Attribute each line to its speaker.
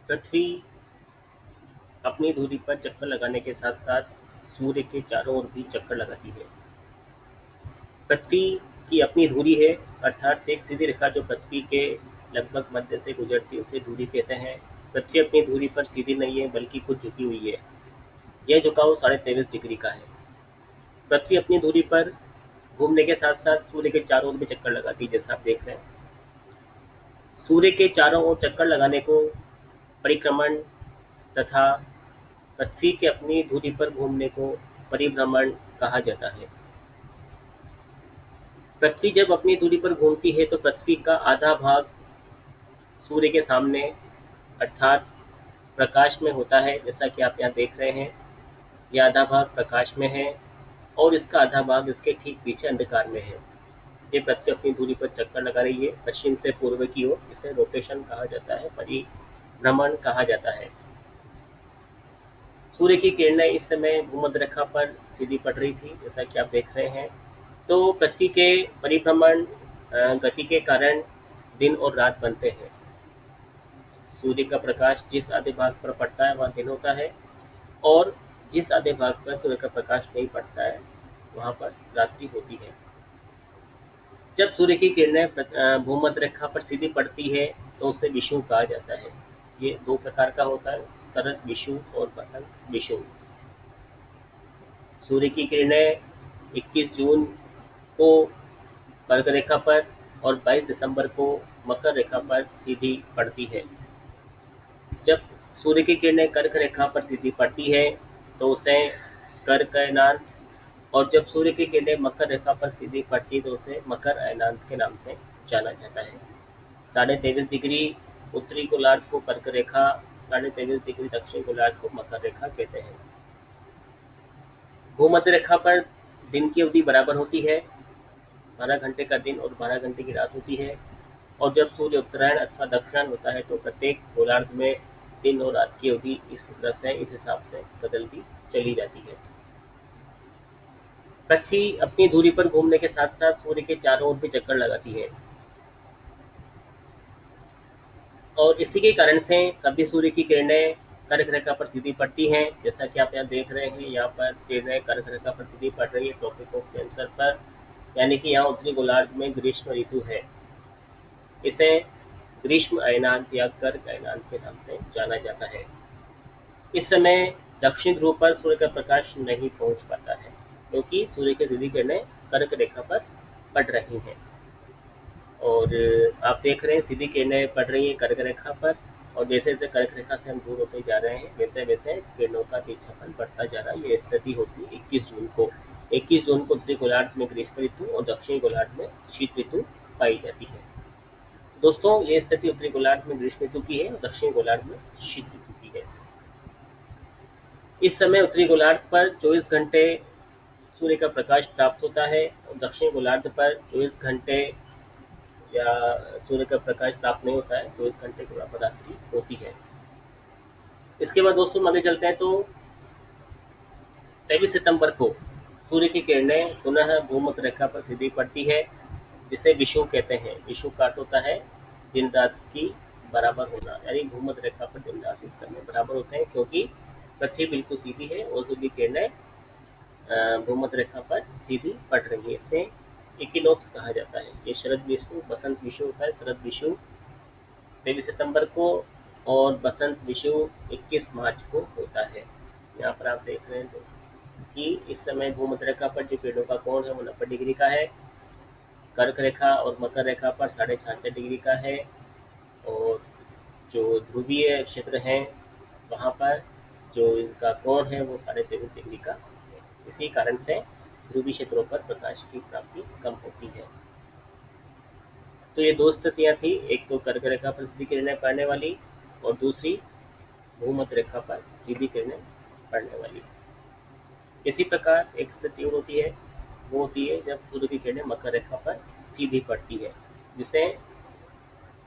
Speaker 1: पृथ्वी अपनी धुरी पर चक्कर लगाने के साथ साथ सूर्य के चारों ओर भी चक्कर लगाती है। पृथ्वी की अपनी धुरी है, अर्थात एक सीधी रेखा जो पृथ्वी के लगभग मध्य से गुजरती है उसे धुरी कहते हैं। पृथ्वी अपनी धुरी पर सीधी नहीं है बल्कि कुछ झुकी हुई है। यह झुकाव 23.5 डिग्री का है। पृथ्वी अपनी धुरी पर घूमने के साथ साथ सूर्य के चारों ओर भी चक्कर लगाती है, जैसा आप देख रहे हैं। सूर्य के चारों ओर चक्कर लगाने को परिक्रमण तथा पृथ्वी के अपनी धुरी पर घूमने को परिभ्रमण कहा जाता है। पृथ्वी जब अपनी धुरी पर घूमती है तो पृथ्वी का आधा भाग सूर्य के सामने अर्थात प्रकाश में होता है, जैसा कि आप यहाँ देख रहे हैं। यह आधा भाग प्रकाश में है और इसका आधा भाग इसके ठीक पीछे अंधकार में है। ये पृथ्वी अपनी धुरी पर चक्कर लगा रही है पश्चिम से पूर्व की ओर। इसे रोटेशन कहा जाता है, परिभ्रमण कहा जाता है। सूर्य की किरणें इस समय भूमध्य रेखा पर सीधी पड़ रही थी, जैसा कि आप देख रहे हैं। तो पृथ्वी के परिभ्रमण गति के कारण दिन और रात बनते हैं। सूर्य का प्रकाश जिस आधे भाग पर पड़ता है वह दिन होता है और जिस आधे भाग पर सूर्य का प्रकाश नहीं पड़ता है वहाँ पर रात्रि होती है। जब सूर्य की किरणें भूमध्य रेखा पर सीधी पड़ती है तो उसे विषुव कहा जाता है। ये दो प्रकार का होता है, शरद विषुव और बसंत विषुव। सूर्य की किरणें 21 जून को कर्क रेखा पर और 22 दिसंबर को मकर रेखा पर सीधी पड़ती है। जब सूर्य की किरणें कर्क रेखा पर सीधी पड़ती है तो उसे कर्क अयनांत, और जब सूर्य की किरणें मकर रेखा पर सीधी पड़ती है तो उसे मकर अयनांत के नाम से जाना जाता है। 23.5 डिग्री उत्तरी गोलार्ध को कर्क रेखा, 23.5 डिग्री दक्षिण गोलार्ध को मकर रेखा कहते हैं। भूमध्य रेखा पर दिन की अवधि बराबर होती है, 12 घंटे का दिन और 12 घंटे की रात होती है। और जब सूर्य उत्तरायण अथवा दक्षिणायन होता है तो प्रत्येक गोलार्ध में दिन और रात की अवधि इस तरह से, इस हिसाब से बदलती चली जाती है। पृथ्वी अपनी धुरी पर घूमने के साथ साथ सूर्य के चारों ओर भी चक्कर लगाती है और इसी के कारण से कभी सूर्य की किरणें कर्क रेखा पर सीधी पड़ती हैं, जैसा कि आप यहाँ देख रहे हैं। यहाँ पर किरणें कर्क रेखा पर सीधी पड़ रही है ट्रॉपिक ऑफ कैंसर पर, यानी कि यहाँ उत्तरी गोलार्ध में ग्रीष्म ऋतु है। इसे ग्रीष्म अयनांत या कर्क अयनांत के नाम से जाना जाता है। इस समय दक्षिण ध्रुव पर सूर्य का प्रकाश नहीं पहुंच पाता है क्योंकि सूर्य की सीधी किरणें कर्क रेखा पर पड़ रही हैं। और आप देख रहे हैं सीधी किरणें पड़ रही हैं कर्क रेखा पर, और जैसे जैसे कर्क रेखा से हम दूर होते जा रहे हैं वैसे वैसे किरणों का तिरछापन बढ़ता जा रहा है। ये स्थिति होती है 21 जून को। 21 जून को उत्तरी गोलार्ध में ग्रीष्म ऋतु और दक्षिणी गोलार्ध में शीत ऋतु पाई जाती है। दोस्तों, ये स्थिति उत्तरी गोलार्ध में ग्रीष्म ऋतु की है और दक्षिणी गोलार्ध में शीत ऋतु की है। इस समय उत्तरी गोलार्ध पर 24 घंटे सूर्य का प्रकाश प्राप्त होता है और दक्षिणी गोलार्ध पर 24 घंटे या सूर्य का प्रकाश प्राप्त नहीं होता है। 24 घंटे के बराबर रात्रि होती है। इसके बाद दोस्तों हम आगे चलते हैं तो 23 सितंबर को सूर्य की किरणें पुनः भूमध्य रेखा पर सीधी पड़ती है, जिसे विषुव कहते हैं। विषुव का अर्थ होता है दिन रात की बराबर होना, यानी भूमध्य रेखा पर दिन रात इस समय बराबर होते हैं क्योंकि पृथ्वी बिल्कुल सीधी है और सूर्य की किरणें भूमध्य रेखा पर सीधी पड़ रही है। इसे इक्विनोक्स कहा जाता है। ये शरद विषुव, बसंत विषुव होता है। शरद विषुव 23 सितंबर को और बसंत विषुव 21 मार्च को होता है। यहाँ पर आप देख रहे हैं कि इस समय भूमध्य रेखा पर जो किरणों का कोण है वो 90 डिग्री का है। कर्क रेखा और मकर रेखा पर 66.5 डिग्री का है और जो ध्रुवीय क्षेत्र हैं वहाँ पर जो इनका कोण है वो 23.5 डिग्री का है। इसी कारण से ध्रुवीय क्षेत्रों पर प्रकाश की प्राप्ति कम होती है। तो ये दो स्थितियाँ थी, एक तो कर्क रेखा पर सीधी किरणें पड़ने वाली और दूसरी भूमध्य रेखा पर सीधी किरणें पड़ने वाली। इसी प्रकार एक स्थिति और होती है, वो होती है जब सूर्य की किरणें मकर रेखा पर सीधी पड़ती है, जिसे